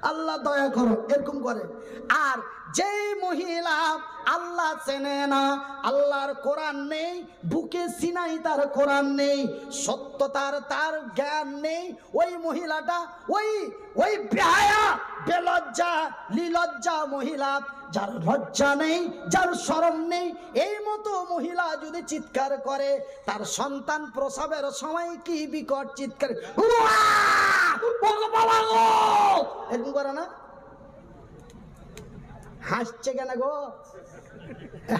আল্লাহ দয়া করো, এরকম করে। আর যে মহিলা আল্লাহ চেনে না, আল্লাহর কোরআন নেই বুকে, সিনাই তার কোরআন নেই, সত্যতার তার জ্ঞান নেই, ওই মহিলাটা ওই বেহায়া বেলজ্জা লিলজ্জা মহিলা, যার লজ্জা নেই, যার শরম নেই, এই মতো মহিলা যদি চিৎকার করে, তার সন্তান প্রসবের সময় কি বিকট চিৎকার, এরকম করে না? হাসছে কেন গো?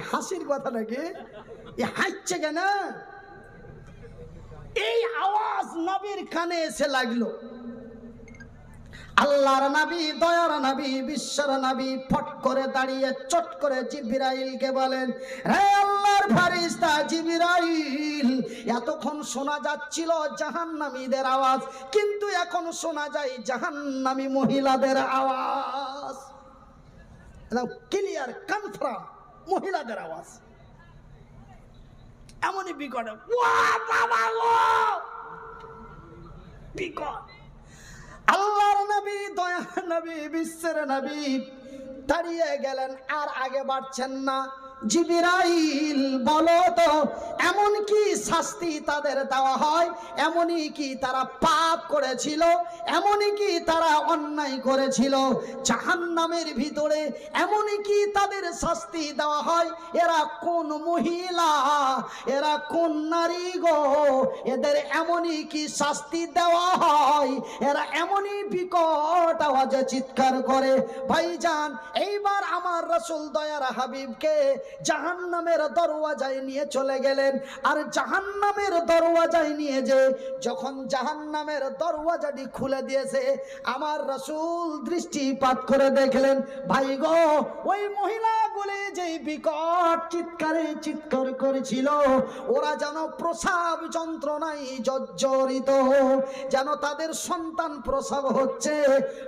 হাসির কথা নাকি? হাসছে কেন? এই আওয়াজ নবীর কানে এসে লাগলো। আল্লাহর নবী, দয়ার নবী, বিশ্বর নবী ফট করে দাঁড়িয়ে চট করে জিবরাইলকে বলেন, হে আল্লাহর ফেরেশতা জিবরাইল, এতক্ষণ শোনা যাচ্ছিল জাহান্নামীদের আওয়াজ, কিন্তু এখন শোনা যায় জাহান্নামী মহিলাদের আওয়াজ। ক্লিয়ার কনফার্ম মহিলাদের আওয়াজ। এমনই বিকট, বিকট। আল্লাহর নবী, দয়ার নবী, বিশ্বের নবী দাঁড়িয়ে গেলেন, আর আগে বাড়ছেন না। জিবরাইল বলো তো, এমন কি শাস্তি তাদের দেওয়া হয়? এমনই কি তারা পাপ করেছিল? এমনই কি তারা অন্যায় করেছিল? জাহান্নামের ভিতরে এমনই কি তাদের শাস্তি দেওয়া হয়? এরা কোন মহিলা, এরা কোন নারী গো? এদের এমনই কি শাস্তি দেওয়া হয়? এরা এমনই বিকট আওয়াজে চিৎকার করে। ভাইজান, এইবার আমার রাসূল দয়ার হাবিবকে জাহান্নামের দরওয়াজায় নিয়ে চলে গেলেন। আর জাহান্নামের দরওয়াজায় নিয়ে যে যখন জাহান্নামের দরওয়াজাটি খুলে দিয়েছে, আমার রাসূল দৃষ্টিপাত করে দেখলেন, ভাই গো, ওই মহিলাগুলি যেই বিকট চিৎকারে চিৎকার করেছিল, ওরা যেন প্রসব যন্ত্রণায় জর্জরিত, যেন তাদের সন্তান প্রসব হচ্ছে।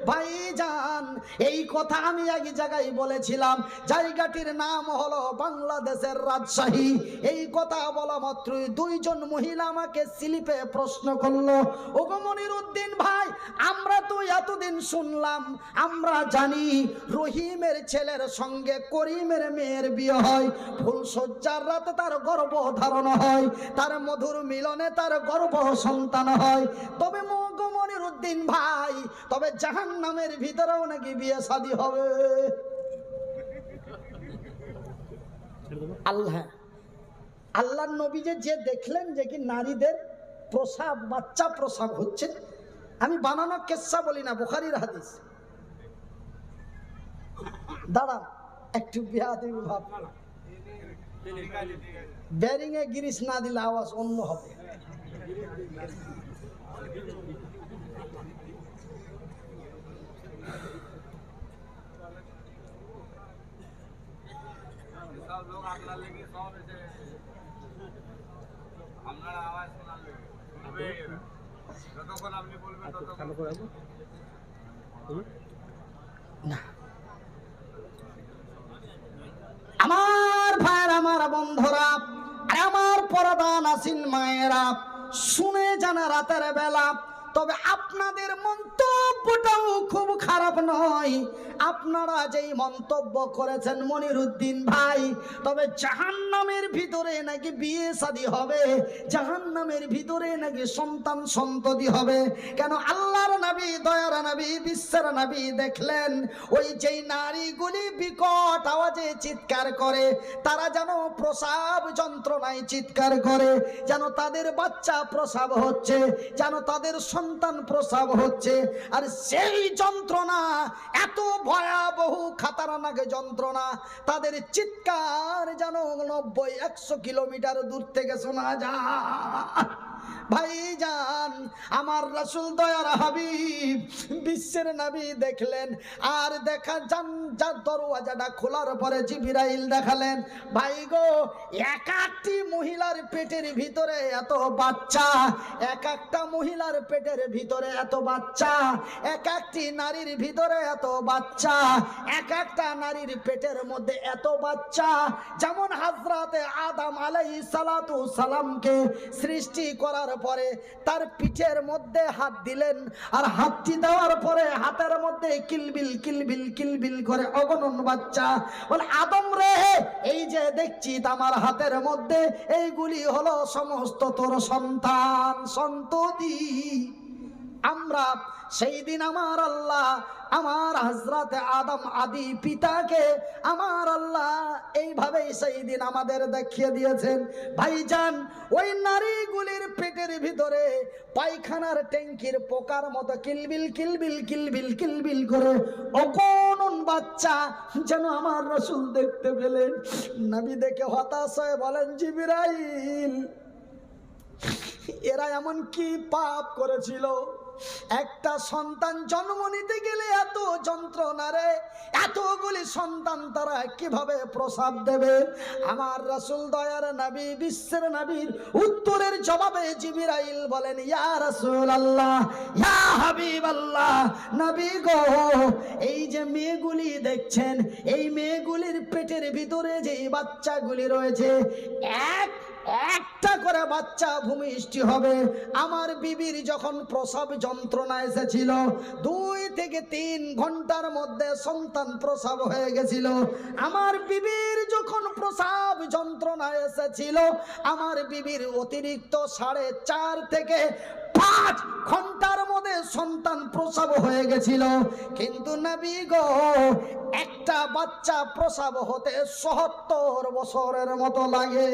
ভাইজান, এই কথা আমি এক জায়গায় বলেছিলাম, জায়গাটির নাম হলো বাংলাদেশের রাজশাহী। এই কথা বলা মাত্রই দুইজন মহিলা আমাকে স্লিপে প্রশ্ন করলো, ওগো মনিরউদ্দিন ভাই, আমরা তো এতদিন শুনলাম, আমরা জানি রহিমের ছেলের সঙ্গে করিমের মেয়ের বিয়ে হয়, ফুলসজ্জার রাতে তার গর্ভ ধারণ হয়, তার মধুর মিলনে তার গর্ভ সন্তান হয়, তবে গো মনিরউদ্দিন ভাই, তবে জাহান্নামের ভিতরেও নাকি বিয়ে শাদী হবে? আল্লাহর নবী যে দেখলেন যে কি নারীদের প্রসাব, বাচ্চা প্রসাব হচ্ছে, আমি বানানো কেসা বলি না, বুখারীর হাদিস। দাঁড়ান একটু, বিয়াদবি ভাব, ব্যারিং এ গিরিশ না দিলে আওয়াজ অন্য হবে। আমার ভাইয়ের, আমার বন্ধুরা, আমার পর্দা নাসিন মায়েরা, শুনে জানা রাতের বেলা, তবে আপনাদের মন্তব্যটাও খুব খারাপ নয়। আপনারা যেই মন্তব্য করেছেন মনিরউদ্দিন ভাই, তবে জাহান্নামের ভিতরে নাকি বিয়ে শাদী হবে, জাহান্নামের ভিতরে নাকি সন্তান সন্ততি হবে। কেন? আল্লাহর নবী, দয়ার নবী, বিশ্বের নবী দেখলেন ওই যেই নারীগুলি বিকট আওয়াজে চিৎকার করে, তারা যেন প্রসব যন্ত্রণায় চিৎকার করে, যেন তাদের বাচ্চা প্রসব হচ্ছে, যেন তাদের সন্তান প্রসব হচ্ছে। আর সেই যন্ত্রণা এত ভয়াবহ খাতারনাক যন্ত্রণা, তাদের চিৎকার যেন 90-100 কিলোমিটার দূর থেকে শোনা যায়। ভাইজান, আমার রাসূল দয়ার হাবিব বিশ্বের নবী দেখলেন, আর দেখা যার দরওয়াজাটা খোলার পরে জিবরাইল দেখালেন, ভাই গো, এক একটি মহিলার পেটের ভিতরে এত বাচ্চা, এক একটা মহিলার পেটের ভিতরে এত বাচ্চা, এক একটি নারীর ভিতরে এত বাচ্চা, এক একটা নারীর পেটের মধ্যে এত বাচ্চা। যেমন হযরতে আদম আলাইহিস সালাতু সালামকে সৃষ্টি করা করার পরে তার পিঠের মধ্যে হাত দিলেন, আর হাতটি দেওয়ার পরে হাতের মধ্যে কিলবিল কিলবিল কিলবিল করে অগণন বাচ্চা। বলে আদম রে, এই যে দেখছি আমার হাতের মধ্যে, এইগুলি হলো সমস্ত তোর সন্তান সন্ততি। আমরা সেই দিন আমার আল্লাহ আমার হযরতে আদম আদি পিতাকে আমার আল্লাহ এইভাবেই সেই দিন আমাদের দেখিয়ে দিয়েছেন। ভাইজান, ওই নারীগুলির পেটের ভিতরে পায়খানার ট্যাঙ্কির পোকার মতো কিলবিল কিলবিল কিলবিল কিলবিল করে অগণন বাচ্চা যেন আমার রাসূল দেখতে পেলেন। নবী দেখে হতাশ হয়ে বলেন, জিবরাইল, এরা এমন কি পাপ করেছিল? একটা সন্তান জন্ম নিতে গেলে এত যন্ত্রণা রে, এতগুলি সন্তান তারা কিভাবে প্রসাব দেবে? আমার রাসূল দয়ার নবী, বিশ্বের নবীর উত্তরের জবাবে জিবরাইল বলেন, ইয়া রাসূলুল্লাহ, ইয়া হাবিবাল্লাহ, নবী গো, এই যে মেয়েগুলি দেখছেন, এই মেয়েগুলির পেটের ভিতরে যে বাচ্চাগুলি রয়েছে, একটা করে বাচ্চা ভূমিষ্ঠ হবে। আমার বিবির যখন প্রসব যন্ত্রণা এসেছিল, 2 থেকে 3 ঘন্টার মধ্যে সন্তান প্রসব হয়ে গেছিল। আমার বিবির যখন প্রসব যন্ত্রণা এসেছিল, আমার বিবির অতিরিক্ত 4.5 থেকে 5 ঘন্টার মধ্যে সন্তান প্রসব হয়ে গেছিল। কিন্তু নবী গো, একটা বাচ্চা প্রসব হতে 70 বছরের মতো লাগে।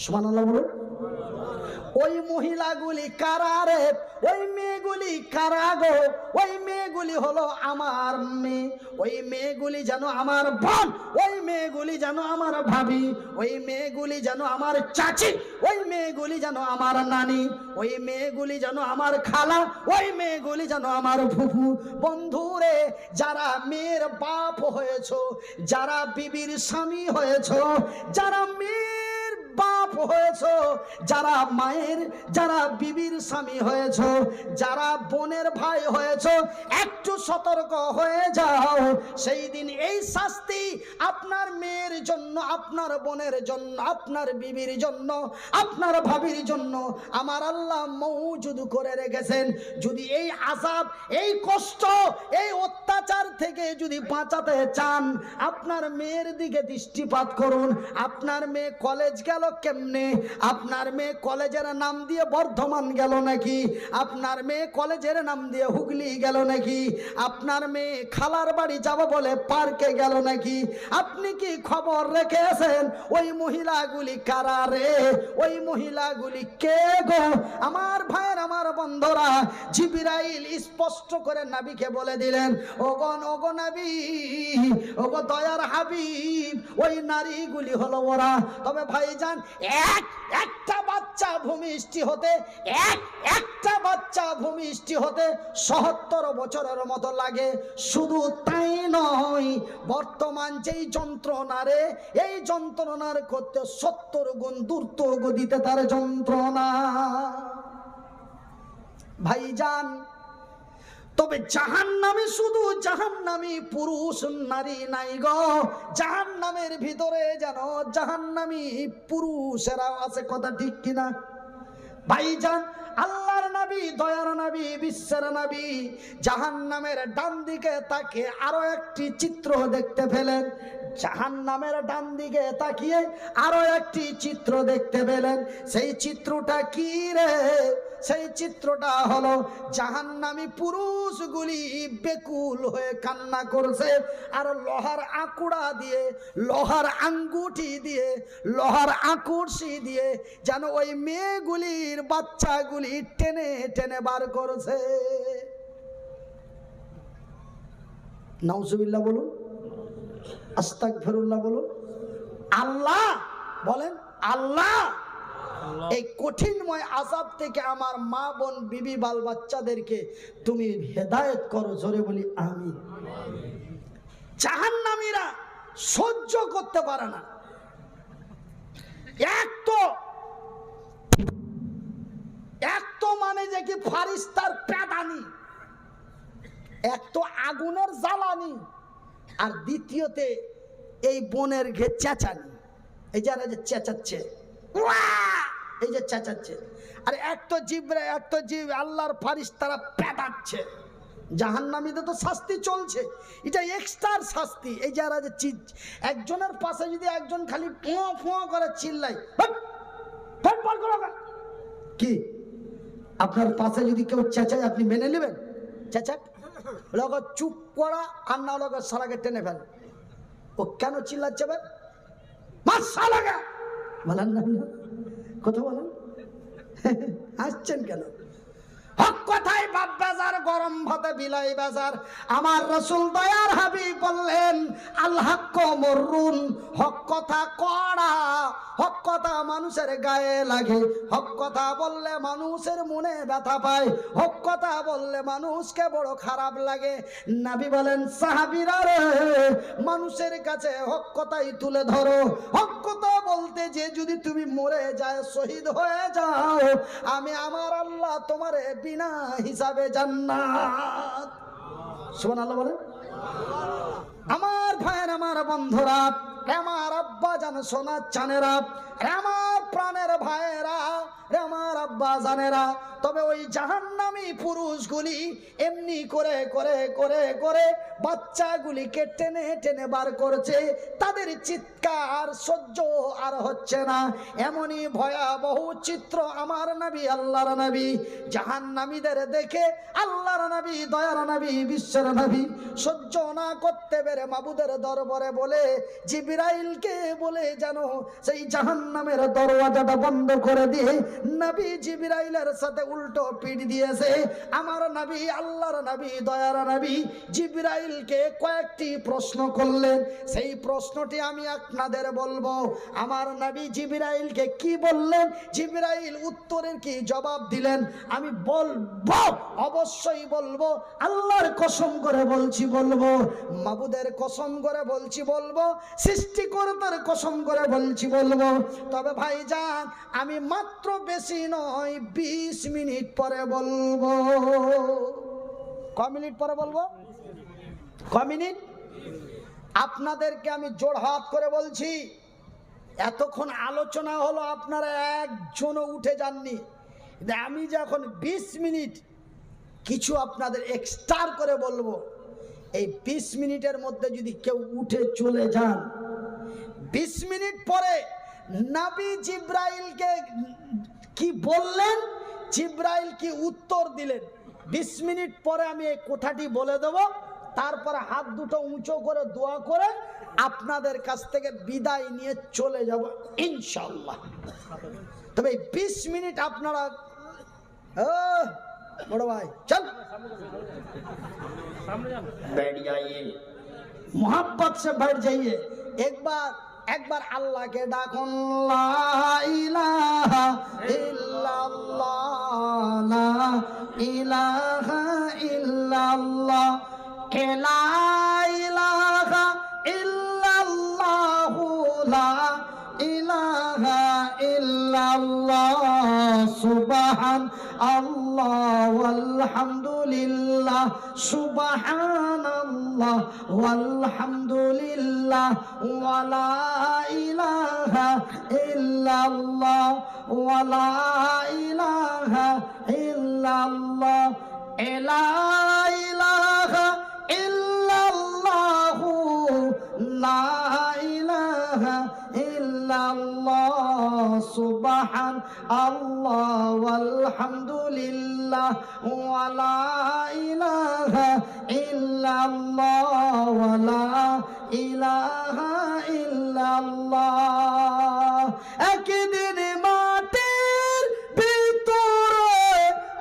সুবহানাল্লাহ বলুন। ওই মহিলাগুলি কারা রে? ওই মেয়েগুলি কারা গো? ওই মেয়েগুলি হলো আমার মেয়ে। ওই মেয়েগুলি যেন আমার বোন, ওই মেয়েগুলি যেন আমার ভাবি, ওই মেয়েগুলি যেন আমার চাচি, ওই মেয়েগুলি যেন আমার নানি, ওই মেয়েগুলি যেন আমার খালা, ওই মেয়েগুলি যেন আমার ফুফু। বন্ধুরে, যারা মেয়ের বাপ হয়েছো, যারা বিবির স্বামী হয়েছো, যারা মেয়ের বাপ হয়েছো, যারা মায়ের, যারা বিবির স্বামী হয়েছো, যারা বোনের ভাই হয়েছো, একটু সতর্ক হয়ে যাও। সেই দিন এই শাস্তি আপনার মেয়ের জন্য, আপনার বোনের জন্য, আপনার বিবির জন্য, আপনার ভাবির জন্য আমার আল্লাহ মওজুদ করে রেখেছেন। যদি এই আযাব, এই কষ্ট, এই অত্যাচার থেকে যদি বাঁচাতে চান, আপনার মেয়ের দিকে দৃষ্টিপাত করুন। আপনার মেয়ে কলেজ গেল কেমনে? আপনার মেয়ে কলেজের নাম দিয়ে বর্ধমান গেল নাকি? আপনার মেয়ে কলেজের নাম দিয়ে হুগলি গেল নাকি? আপনার মেয়ে খালার বাড়ি যাব বলে পার্কে গেল নাকি? আপনি কি খবর রেখেছেন? ওই মহিলাগুলি কারা রে? ওই মহিলাগুলি কে গো? আমার ভাইয়ের, আমার বন্ধুরা, জিবরাইল স্পষ্ট করে নবীকে বলে দিলেন, ওগো নবী, ওগো দয়ার হাবিব, ওই নারীগুলি হলো ওরা। তবে ভাইজান, একটা বাচ্চা ভূমিষ্ঠ হতে, একটা বাচ্চা ভূমিষ্ঠ হতে 70 বছরের মতো লাগে। শুধু তাই নয়, বর্তমান যেই যন্ত্রণা রে, এই যন্ত্রণার করতে 70 গুণ দ্রুত গতিতে তার যন্ত্রণা। ভাইজান, তবে জাহান্নামে শুধু জাহান্নামী পুরুষ নারী নাই গো, জাহান্নামের ভিতরে যেন জাহান্নামী পুরুষেরা আছে। কথা ঠিক কিনা ভাইজান? আল্লাহর নবী, দয়ার নবী, বিশ্বের নবী জাহান্নামের ডান দিকে তাকে আরো একটি চিত্র দেখতে পেলেন। জাহান্নামের ডান দিকে তাকিয়ে আরো একটি চিত্র দেখতে পেলেন। সেই চিত্রটা কি রে? সেই চিত্রটা হলো জাহান্নামী পুরুষগুলি বেকুল হয়ে কান্না করছে, আর লোহার আকুড়া দিয়ে, লোহার আঙ্গুঠি দিয়ে, লোহার আকুড়ি দিয়ে যেন ওই মেয়েগুলির বাচ্চাগুলি টেনে টেনে বার করছে। নাউজুবিল্লাহ বলুন, আস্তাগফিরুল্লাহ বলুন। আল্লাহ বলেন, আল্লাহ এই কঠিনময় আযাব থেকে আমার মা বোন বিবি বাল বাচ্চাদেরকে তুমি হেদায়েত করো। জোরে বলি আমিন। জাহান্নামীরা সহ্য করতে পারে না। এক তো মানে যে কি ফারিস্তার প্যাদানি, এক তো আগুনের জ্বালানি, আর দ্বিতীয়তে এই বোনের ঘে চেঁচানি। এই যারা যে চেঁচাচ্ছে, এই যে চেঁচাচ্ছে, আর এক তো জীব আল্লাহর ফারিস্তারা পেটাচ্ছে। জাহান্নামীদের তো শাস্তি চলছে, এটা এক্সট্রা শাস্তি। এই যারা যে একজনের পাশে যদি একজন খালি ফোঁ ফোঁ করে চিল্লাই, কি আপনার পাশে যদি কেউ চেঁচায় আপনি মেনে নেবেন? চেঁচাক, লোক চুপ করা, আর না লোক সালাকে টেনে ফেল। ও কেন চিল্লাচ্ছে? বলেন না, কথা বলেন, আসছেন কেন? হক কথাই বাপ বাজার, গরম ভাতে বিলাই বাজার। আমার রাসূল দয়ার হাবিব বললেন, আল হক মররুন, হক কথা কড়া, হক কথা মানুষের গায়ে লাগে, হক কথা বললে মানুষের মনে ব্যথা পায়, হক কথা বললে মানুষকে বড় খারাপ লাগে। নবী বলেন, সাহাবীরা রে, মানুষের কাছে হক কথাই তুলে ধরো। হক কথা বলতে যে যদি তুমি মরে যায়, শহীদ হয়ে যাও, আমি আমার আল্লাহ তোমারে বিনা হিসাবে জান্নাত। সুবহানাল্লাহ বলেন। আমার ভাইয়ের, আমার বন্ধুরা, আমার আব্বা জান, সোনা চানেরা, আমার প্রাণের ভাইয়েরা, আমার আব্বা জানেরা, তবে ওই জাহান্নামী পুরুষগুলি এমনি করে করে করে করে বাচ্চাগুলিকে টেনে টেনে বার করছে। তাদের চিৎকার সহ্য আর হচ্ছে না। এমনই ভয়াবহ চিত্র আমার নবী, আল্লাহর নবী, জাহান্নামীদের দেখে আল্লাহর নবী, দয়ার নবী, বিশ্বের নবী সহ্য না করতে পেরে মাবুদের দরবারে বলে, জিবরাইলকে বলে যেন সেই জাহান্নামের দরওয়াজাটা বন্ধ করে দিয়ে নবী জিবরাইলের সাথে উল্টো পিঠ দিয়েছে। আমার নবী, আল্লাহর নবী, দয়ার নবী জিবরাইলকে কয়েকটি প্রশ্ন করলেন। সেই প্রশ্নটি আমি আপনাদের বলবো। আমার নবী জিবরাইলকে কি বললেন, জিবরাইল উত্তরের কি জবাব দিলেন, আমি বলবো, অবশ্যই বলবো। আল্লাহর কসম করে বলছি বলবো, মাবুদের কসম করে বলছি বলবো, সৃষ্টিকর্তার কসম করে বলছি বলবো। তবে ভাইজান, আমি মাত্র বেশি নয় 20 মিনিট পরে বলবো। ক মিনিট পরে বলবো? ক মিনিট? আপনাদেরকে আমি জোড়হাত করে বলছি, এতক্ষণ আলোচনা হলো, আপনারা একজনও উঠে যাননি। আমি যখন 20 মিনিট কিছু আপনাদের এক্সট্রা করে বলবো, এই 20 মিনিটের মধ্যে যদি কেউ উঠে চলে যান, 20 মিনিট পরে নবী জিবরাইলকে কি বললেন, জিবরাইল কি উত্তর দিলেন, 20 মিনিট পরে আমি এই কথাটি বলে দেব। তারপরে হাত দুটো উঁচু করে দোয়া করে আপনাদের কাছ থেকে বিদায় নিয়ে চলে যাব ইনশাআল্লাহ। তবে এই 20 মিনিট আপনারা, বড় ভাই চল बैठ जाइए, मोहब्बत से बैठ जाइए। एक बार अल्लाह के डाकुन, ला इलाहा इल्लल्लाह, ला इलाहा इल्लल्लाह, ला इलाहा इल्लल्लाह, ला इलाहा इल्लल्लाह, सुबहान अल्लाह वल्हम्दुलिल्लाह, सुबहान अल्लाह वल्हम्दुलिल्लाह, वला इलाहा इल्लल्लाह, वला इलाहा इल्लल्लाह, ला इलाहा इल्लल्लाह, ला इलाहा इल्लल्लाह, सुबहान अल्लाह वल्हम्दुलिल्लाह, वला इलाहा इल्लल्लाह, वला इलाहा इल्लल्लाह। একদিন মাটির ভিতরে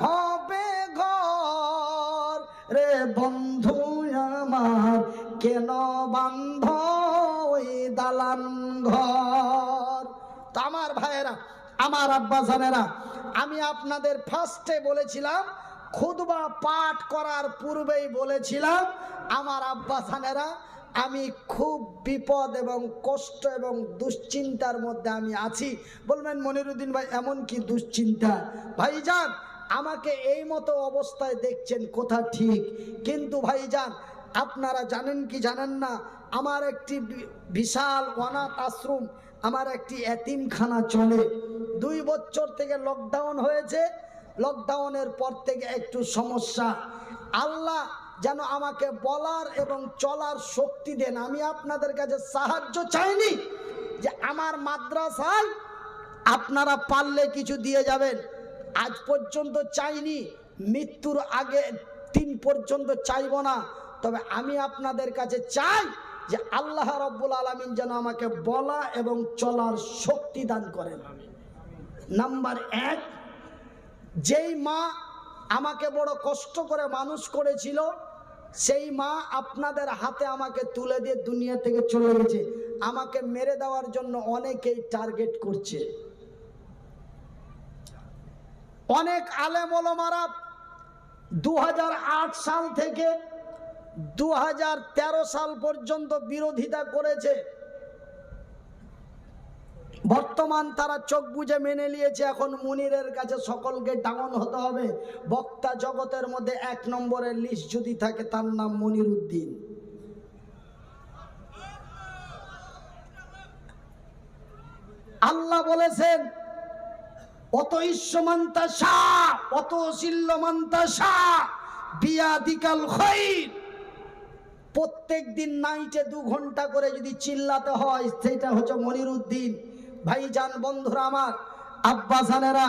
হবে ঘর রে বন্ধু আমার, কেন বান্ধ ওই দালান ঘর। তো আমার ভাইয়েরা, আমার আব্বা জানেরা, আমি আপনাদের ফার্স্টে বলেছিলাম, খুতবা পাঠ করার পূর্বেই বলেছিলাম, আমার আব্বা জানেরা, আমি খুব বিপদ এবং কষ্ট এবং দুশ্চিন্তার মধ্যে আমি আছি। বলবেন মনিরুদ্দিন ভাই এমন কি দুশ্চিন্তা? ভাইজান, আমাকে এই মতো অবস্থায় দেখছেন, কথা ঠিক, কিন্তু ভাইজান আপনারা জানেন কি জানেন না, আমার একটি বিশাল অনাথ আশ্রম আমার একটি এতিমখানা চলে। 2 বছর থেকে লকডাউন হয়েছে, লকডাউনের পর থেকে একটু সমস্যা। আল্লাহ যেন আমাকে বলার এবং চলার শক্তি দেন। আমি আপনাদের কাছে সাহায্য চাইনি যে আমার মাদ্রাসায় আপনারা পারলে কিছু দিয়ে যাবেন, আজ পর্যন্ত চাইনি, মৃত্যুর আগে 3 পর্যন্ত চাইব না। তবে আমি আপনাদের কাছে চাই যে আল্লাহ রাব্বুল আলামিন যেন আমাকে বলা এবং চলার শক্তি দান করেন। নাম্বার 1, যেই মা আমাকে বড় কষ্ট করে মানুষ করেছিল, সেই মা আপনাদের হাতে আমাকে তুলে দিয়ে দুনিয়া থেকে চলে গেছে। আমাকে মেরে দেওয়ার জন্য অনেকেই টার্গেট করছে। অনেক আলেম ওলামারা 2008 সাল থেকে 2013 সাল পর্যন্ত বিরোধিতা করেছে। বর্তমান তারা চোখ বুজে মেনে নিয়েছে। এখন মুনিরের কাছে সকলকে ডাউন হতে হবে। বক্তা জগতের মধ্যে 1 নম্বরের লিস্ট যদি থাকে, তার নাম মনির উদ্দিন। আল্লাহ বলেছেন, অত ইশ্বমান্তাসা অত শিল্যমান্তাসা বিয়াদিকাল খাইর। প্রত্যেক দিন নাইটে 2 ঘন্টা করে যদি চিল্লাতে হয়, সেটা হচ্ছে মনির উদ্দিন। ভাইজান, বন্ধুরা আমার, আব্বা জানেরা,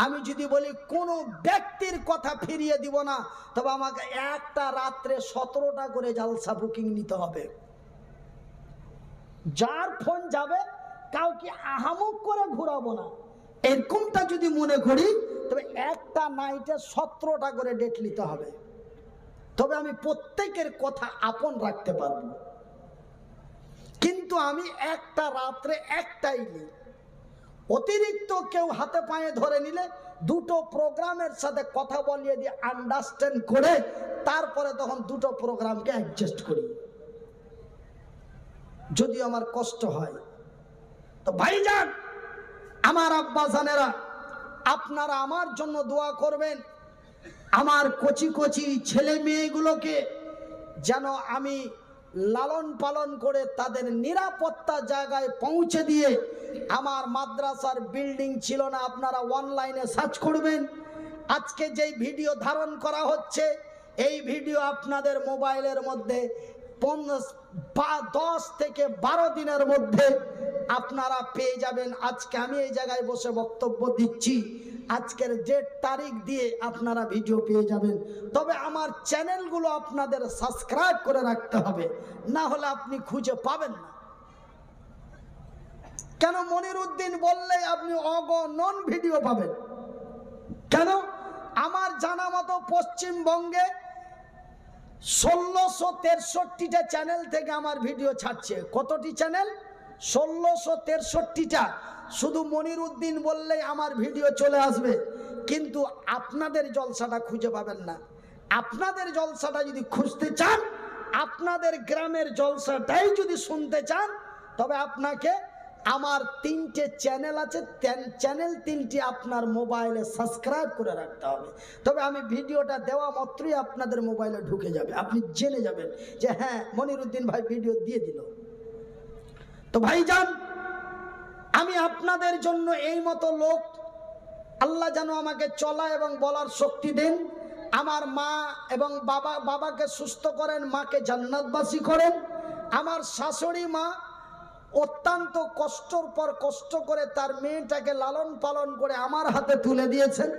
আমি যদি বলি কোনো ব্যক্তির কথা ফিরিয়ে দিব না, তবে আমাকে একটা রাত্রে 17টা করে জালসা বুকিং নিতে হবে। যার ফোন যাবে, কাউকে আহামুক করে ঘুরাবো না। এরকমটা যদি মনে করি, তবে একটা নাইটে 17টা করে ডেট নিতে হবে। তবে আমি প্রত্যেকের কথা আপন রাখতে পারবো, কিন্তু আমি একটা রাত্রে একটাই নিই। অতিরিক্ত কেউ হাতে পায়ে ধরে নিলে 2টো প্রোগ্রামের সাথে কথা বলিয়ে দিয়ে আন্ডারস্ট্যান্ড করে তারপরে তখন 2টো প্রোগ্রামকে অ্যাডজাস্ট করি, যদি আমার কষ্ট হয়। তো ভাইজান, আমার আব্বা জানেরা, আপনারা আমার জন্য দোয়া করবেন। আমার কচি কচি ছেলে মেয়েগুলোকে যেন আমি লালন পালন করে তাদের নিরাপত্তা জায়গায় পৌঁছে দিয়ে, আমার মাদ্রাসার বিল্ডিং ছিল না, আপনারা অনলাইনে সার্চ করবেন। আজকে যেই ভিডিও ধারণ করা হচ্ছে, এই ভিডিও আপনাদের মোবাইলের মধ্যে 10 থেকে 12 দিনের মধ্যে আপনারা পেয়ে যাবেন। আজকে আমি এই জায়গায় বসে বক্তব্য দিচ্ছি, আজকের ডেট তারিখ দিয়ে আপনারা ভিডিও পেয়ে যাবেন। তবে আমার চ্যানেলগুলো আপনাদের সাবস্ক্রাইব করে রাখতে হবে, না হলে আপনি খুঁজে পাবেন না। কেন? মনির উদ্দিন বললেই আপনি অগণন ভিডিও পাবেন। কেন? আমার জানা মতো পশ্চিমবঙ্গে 1663টা চ্যানেল থেকে আমার ভিডিও ছাড়ছে। কতটি চ্যানেল? 1663টা। শুধু মনির উদ্দিন বললেই আমার ভিডিও চলে আসবে, কিন্তু আপনাদের জলসাটা খুঁজে পাবেন না। আপনাদের জলসাটা যদি খুঁজতে চান, আপনাদের গ্রামের জলসাটাই যদি শুনতে চান, তবে আপনাকে আমার 3টে চ্যানেল আছে, চ্যানেল 3টি আপনার মোবাইলে সাবস্ক্রাইব করে রাখতে হবে। তবে আমি ভিডিওটা দেওয়া মাত্রই আপনাদের মোবাইলে ঢুকে যাবে, আপনি জেনে যাবেন যে হ্যাঁ, মনির উদ্দিন ভাই ভিডিও দিয়ে দিল। তো ভাইজান, আমি আপনাদের জন্য এই মতো লোক, আল্লাহ যেন আমাকে চলা এবং বলার শক্তি দেন। আমার মা এবং বাবাকে সুস্থ করেন, মাকে জান্নাতবাসী করেন। আমার শাশুড়ি মা অত্যন্ত কষ্টর পর কষ্ট করে তার মেয়েটাকে লালন পালন করে আমার হাতে তুলে দিয়েছেন।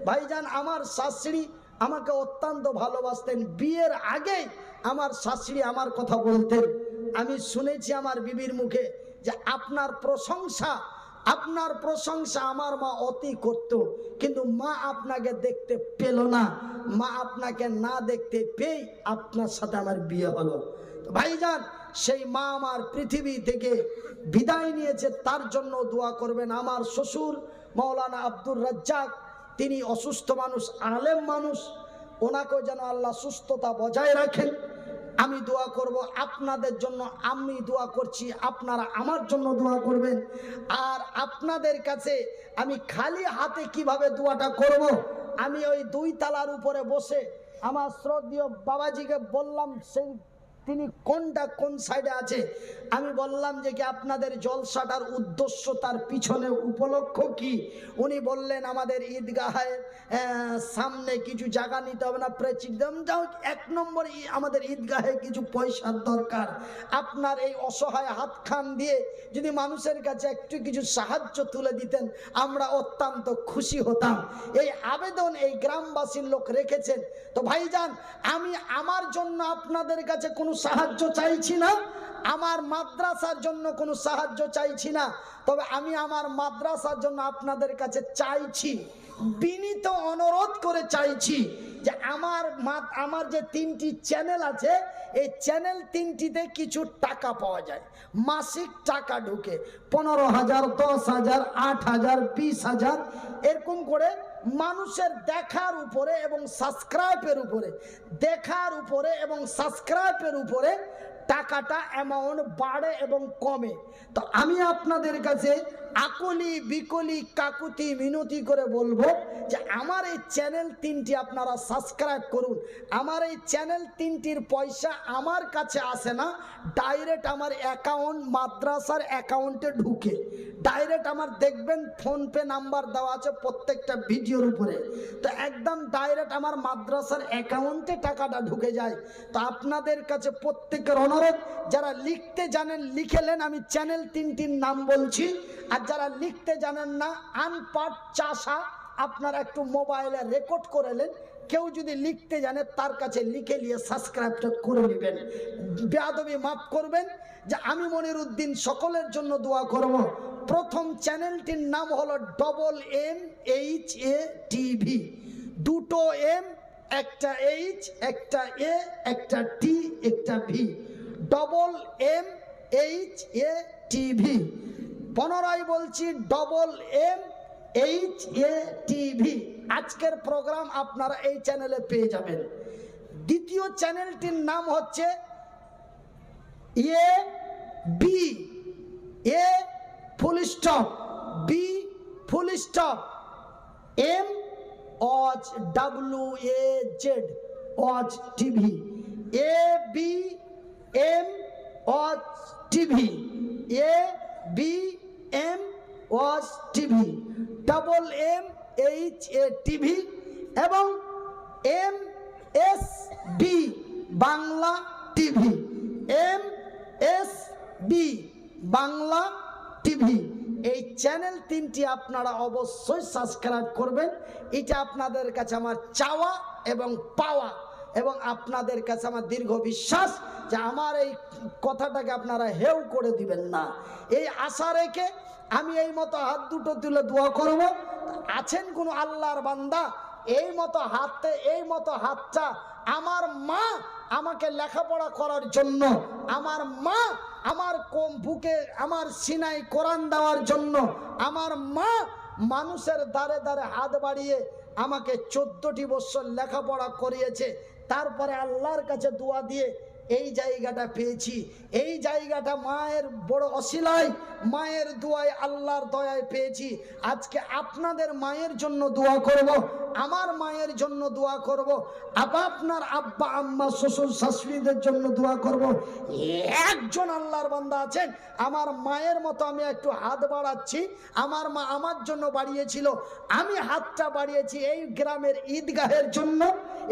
ভাইজান, আমার শাশুড়ি আমাকে অত্যন্ত ভালোবাসতেন। বিয়ের আগে আমার শাশুড়ি আমার কথা বলতেন। আমি শুনেছি আমার বিবির মুখে যে আপনার প্রশংসা আমার মা অতি করত, কিন্তু মা আপনাকে দেখতে পেল না। মা আপনাকে না দেখতে পেয়ে আপনার সাথে আমার বিয়ে হলো। ভাইজান, সেই মা আমার পৃথিবী থেকে বিদায় নিয়েছে, তার জন্য দোয়া করবেন। আমার শ্বশুর মাওলানা আব্দুর রাজ্জাক, তিনি অসুস্থ মানুষ, আলেম মানুষ, ওনাকেও যেন আল্লাহ সুস্থতা বজায় রাখেন। আমি দোয়া করব আপনাদের জন্য, আমি দোয়া করছি, আপনারা আমার জন্য দোয়া করবেন। আর আপনাদের কাছে আমি খালি হাতে কিভাবে দোয়াটা করব, আমি ওই 2 তালার উপরে বসে আমার শ্রদ্ধেয় বাবাজিকে বললাম, সেই তিনি কোনটা কোন সাইডে আছে। আমি বললাম যে কি আপনাদের জলসাটার উদ্দেশ্য, তার পিছনে উপলক্ষ কি? উনি বললেন আমাদের ঈদগাহের সামনে কিছু জায়গা নিতে হবে না, প্রেসিডেন্ট যাও, 1 নম্বর আমাদের ঈদগাহে কিছু পয়সার দরকার। আপনার এই অসহায় হাতখান দিয়ে যদি মানুষের কাছে একটু কিছু সাহায্য তুলে দিতেন আমরা অত্যন্ত খুশি হতাম। এই আবেদন এই গ্রামবাসীর লোক রেখেছেন। তো ভাইজান, আমি আমার জন্য আপনাদের কাছে কোনো সাহায্য চাইছি না, আমার মাদ্রাসার জন্য কোনো সাহায্য চাইছি না, তবে আমি আমার মাদ্রাসার জন্য আপনাদের কাছে চাইছি, বিনীত অনুরোধ করে চাইছি যে আমার যে 3টি চ্যানেল আছে, এই চ্যানেল 3টিতে কিছু টাকা পাওয়া যায়, মাসিক টাকা ঢুকে 15,000, 10,000, 8,000, 20,000 এরকম করে মানুষের দেখার উপরে এবং সাবস্ক্রাইবের উপরে, দেখার উপরে এবং সাবস্ক্রাইবের উপরে টাকাটা অ্যামাউন্ট বাড়ে এবং কমে। তো আমি আপনাদের কাছে আকলি বিকলি কাকুতি মিনতি করে বলবো যে আমার এই চ্যানেল 3টি আপনারা সাবস্ক্রাইব করুন। আমার এই চ্যানেল 3টির পয়সা আমার কাছে আসে না, ডাইরেক্ট আমার অ্যাকাউন্ট, মাদ্রাসার অ্যাকাউন্টে ঢুকে ডাইরেক্ট আমার দেখবেন ফোনপে নাম্বার দেওয়া আছে প্রত্যেকটা ভিডিওর উপরে, তো একদম ডাইরেক্ট আমার মাদ্রাসার অ্যাকাউন্টে টাকাটা ঢুকে যায়। তো আপনাদের কাছে প্রত্যেকের অনুরোধ, যারা লিখতে জানেন লিখেলেন, আমি চ্যানেল 3টির নাম বলছি, আর যারা লিখতে জানেন না, আনপাঠ চাষা, আপনারা একটু মোবাইলে রেকর্ড করেলেন, কেউ যদি লিখতে জানে তার কাছে লিখে নিয়ে সাবস্ক্রাইবটা করে নেবেন। বেয়াদবি মাফ করবেন যে আমি মনিরুদ্দিন সকলের জন্য দোয়া করব। প্রথম চ্যানেলটির নাম হলো MMHA TV, 2টো M, একটা H, একটা A, একটা T, একটা V, MMHA TV। পুনরায় বলছি, MMHA TV। আজকের প্রোগ্রাম আপনারা এই চ্যানেলে পেয়ে যাবেন। দ্বিতীয় চ্যানেলটির নাম হচ্ছে AB, A full stop, B full stop, M OZ, WAZ, OZ TV, ABM OZ TV, ABM OZ TV, MMHA TV এবং MSB Bangla TV, MSB Bangla TV। এই চ্যানেল 3টি আপনারা অবশ্যই সাবস্ক্রাইব করবেন। এটা আপনাদের কাছে আমার চাওয়া এবং পাওয়া, এবং আপনাদের কাছে আমার দীর্ঘ বিশ্বাস যে আমার এই কথাটাকে আপনারা হেউ করে দিবেন না। এই আশা রেখে আমি এই মতো হাত দুটো তুলে দোয়া করব। আছেন কোনো আল্লাহর বান্দা এই মতো হাতটা, আমার মা আমাকে লেখাপড়া করার জন্য, আমার মা আমার বুকে আমার সিনাই কোরআন দেওয়ার জন্য, আমার মা মানুষের দ্বারে দ্বারে হাত বাড়িয়ে আমাকে 14টি বছর লেখাপড়া করিয়েছে, তারপরে আল্লাহর কাছে দোয়া দিয়ে এই জায়গাটা পেয়েছি। এই জায়গাটা মায়ের বড় অসিলায়, মায়ের দোয়ায়, আল্লাহর দয়ায় পেয়েছি। আজকে আপনাদের মায়ের জন্য দোয়া করব, আমার মায়ের জন্য দোয়া করব, আপনার আব্বা আম্মা শ্বশুর শাশুড়িদের জন্য দোয়া করব। একজন আল্লাহর বান্দা আছেন, আমার মায়ের মতো আমি একটু হাত বাড়াচ্ছি, আমার মা আমার জন্য বাড়িয়েছিল, আমি হাতটা বাড়িয়েছি এই গ্রামের ঈদগাহের জন্য।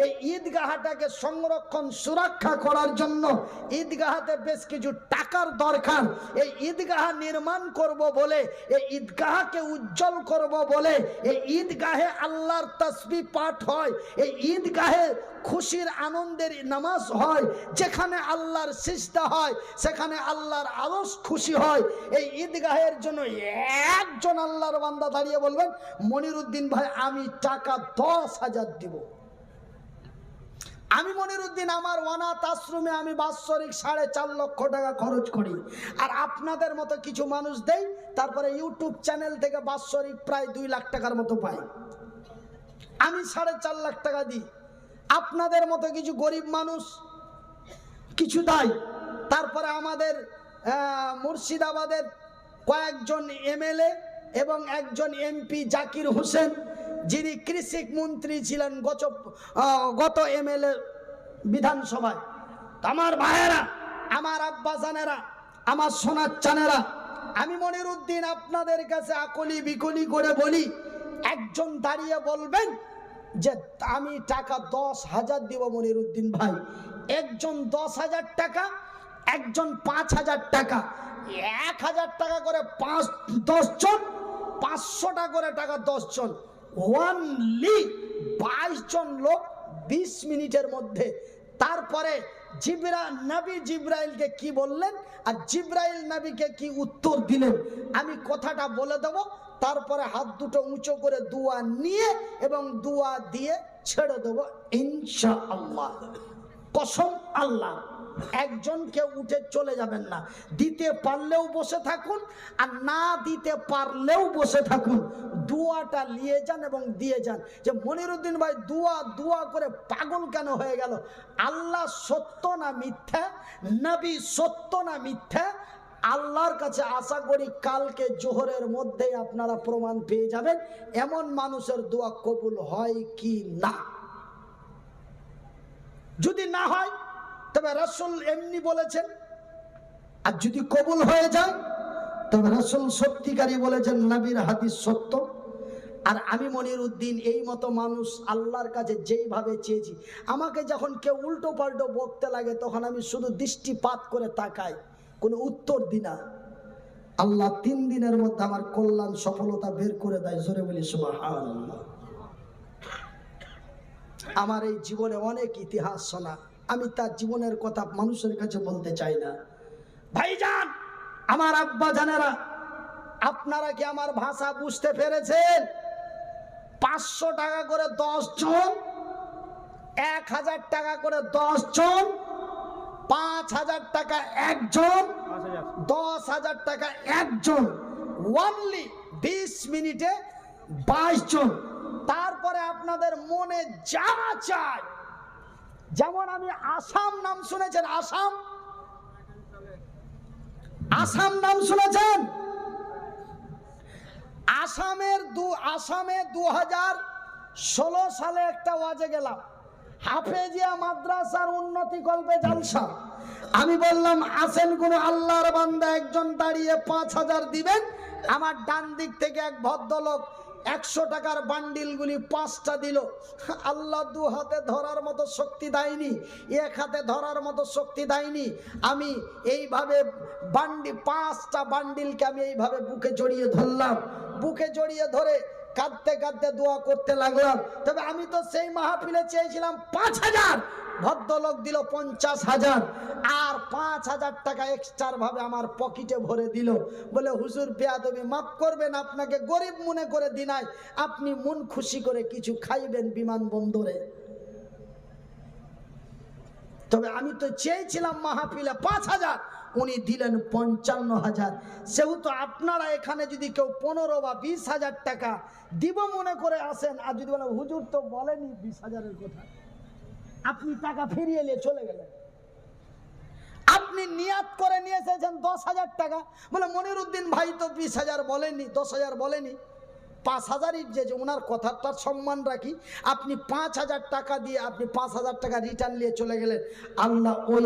এই ঈদগাহটাকে সংরক্ষণ সুরক্ষা করার জন্য ঈদগাহতে বেশ কিছু টাকার দরকার। এই ঈদগাহ নির্মাণ করব বলে, এই ঈদগাহকে উজ্জ্বল করব বলে, এই ঈদগাহে আল্লাহর তাসবিহ পাঠ হয়, এই ঈদগাহে খুশির আনন্দের নামাজ হয়, যেখানে আল্লাহর সিজদা হয় সেখানে আল্লাহর আরশ খুশি হয়। এই ঈদগাহের জন্য একজন আল্লাহর বান্দা দাঁড়িয়ে বলবেন, মনিরুদ্দিন ভাই আমি টাকা 10,000 দিব। আমি মনিরুদ্দিন আমার অনাথ আশ্রমে আমি বাৎসরিক 4.5 লক্ষ টাকা খরচ করি, আর আপনাদের মতো কিছু মানুষ দেয়, তারপরে ইউটিউব চ্যানেল থেকে বাৎসরিক প্রায় 2 লাখ টাকার মতো পাই। আমি 4.5 লাখ টাকা দিই, আপনাদের মতো কিছু গরিব মানুষ কিছু দেয়। তারপরে আমাদের মুর্শিদাবাদের কয়েকজন MLA এবং একজন MP জাকির হোসেন, যিনি কৃষি মন্ত্রী ছিলেন গত MLA বিধানসভায়, আমার ভাইয়েরা, আমার আব্বা জানেরা, আমার সোনার চানেরা, আমি মনিরুদ্দিন আপনাদের কাছে আকলি বিকলি করে বলি, একজন দাঁড়িয়ে বলবেন যে আমি টাকা 10,000 দিব মনিরুদ্দিন ভাই, একজন 10,000 টাকা, একজন 5,000 টাকা, 1,000 টাকা করে 10 জন, 500 টাকা করে টাকা 10 জন, ওনলি 22 জন লোক 20 মিনিটের মধ্যে। তারপরে নবী জিব্রাইলকে কি বললেন আর জিব্রাইল নবীকে কি উত্তর দিলেন, আমি কথাটা বলে দেব, তারপরে হাত দুটো উঁচু করে দোয়া নিয়ে এবং দোয়া দিয়ে ছেড়ে দেব ইনশাআল্লাহ। কসম আল্লাহ, একজন কেউ উঠে চলে যাবেন না। দিতে পারলেও বসে থাকুন, আর না দিতে পারলেও বসে থাকুন। দোয়াটা নিয়ে যান এবং দিয়ে যান। যে মনিরুদ্দিন ভাই দোয়া করে পাগল কেন হয়ে গেল? আল্লাহ সত্য না মিথ্যা, নবী সত্য না মিথ্যা, আল্লাহর কাছে আশা করি কালকে জোহরের মধ্যেই আপনারা প্রমাণ পেয়ে যাবেন এমন মানুষের দোয়া কবুল হয় কি না। যদি না হয় তবে রাসূল এমনি বলেছেন, আর যদি কবুল হয়ে যায় তবে রাসূল সত্যিকারই বলেছেন, নবীর হাদিস সত্য। আর আমি মনিরুদ্দিন এই মতো মানুষ আল্লাহর কাছে যেইভাবে চেয়েছি, আমাকে যখন কেউ উল্টো পাল্টো বকতে লাগে তখন আমি শুধু দৃষ্টিপাত করে তাকাই, কোনো উত্তর দিই না। আল্লাহ 3 দিনের মধ্যে আমার কল্যাণ সফলতা বের করে দেয়। জোরে বলি সুবহানাল্লাহ। আমার এই জীবনে অনেক ইতিহাস শোনা, আমি তার জীবনের কথা মানুষের কাছে বলতে চাই না। ভাইজান, আমার আব্বা জানেরা, আপনারা কি আমার ভাষা বুঝতে পেরেছেন? 500 টাকা করে 10 জন, 1,000 টাকা করে 10 জন, 5,000 টাকা একজন, 10,000 টাকা একজন, ওনলি 20 মিনিটে 22 জন। তারপরে আপনাদের মনে যা চায়, যেমন আমি আসাম নাম শুনেছেন, আসাম নাম শুনেছেন? আসামে 2016 সালে একটা ওয়াজে গেলাম, হাফেজিয়া মাদ্রাসার উন্নতি কল্পে জালসা। আমি বললাম আসেন কোন আল্লাহর বান্দা একজন দাঁড়িয়ে 5,000 দিবেন। আমার ডান দিক থেকে এক ভদ্রলোক 100 টাকার বান্ডিলগুলি 5টা দিল। আল্লাহ 2 হাতে ধরার মতো শক্তি দেয়নি, 1 হাতে ধরার মতো শক্তি দেয়নি। আমি এইভাবে 5টা বান্ডিলকে আমি এইভাবে বুকে জড়িয়ে ধরলাম, বুকে জড়িয়ে ধরে কাঁদতে কাঁদতে দোয়া করতে লাগলাম। তবে আমি তো সেই মাহফিলে চেয়েছিলাম 5,000, ভদ্রলোক দিল 50,000 আর 5,000 টাকা এক্সট্রা ভাবে আমার পকেটে ভরে দিল। বলে হুজুর বেয়াদবি মাফ করবেন, আপনাকে গরিব মনে করে দিনাই, আপনি মন খুশি করে কিছু খাইবেন বিমানবন্দরে। তবে আমি তো চেয়েছিলাম মাহফিলে 5,000, উনি দিলেন 55,000। সেহেতু আপনারা এখানে যদি কেউ 15 বা 20,000 টাকা দিব মনে করে আসেন, আর যদি বলেন হুজুর তো বলেনি 20,000-এর কথা, আপনি টাকা ফিরিয়ে নিয়ে চলে গেলেন। আপনি নিয়াত করে নিয়ে এসেছেন 10,000 টাকা, বলে মনিরুদ্দিন ভাই তো 20,000 বলেনি, 10,000 বলেনি, 5,000-ই যে ওনার কথাটার সম্মান রাখি। আপনি 5,000 টাকা দিয়ে আপনি 5,000 টাকা রিটার্ন নিয়ে চলে গেলেন। আল্লাহ ওই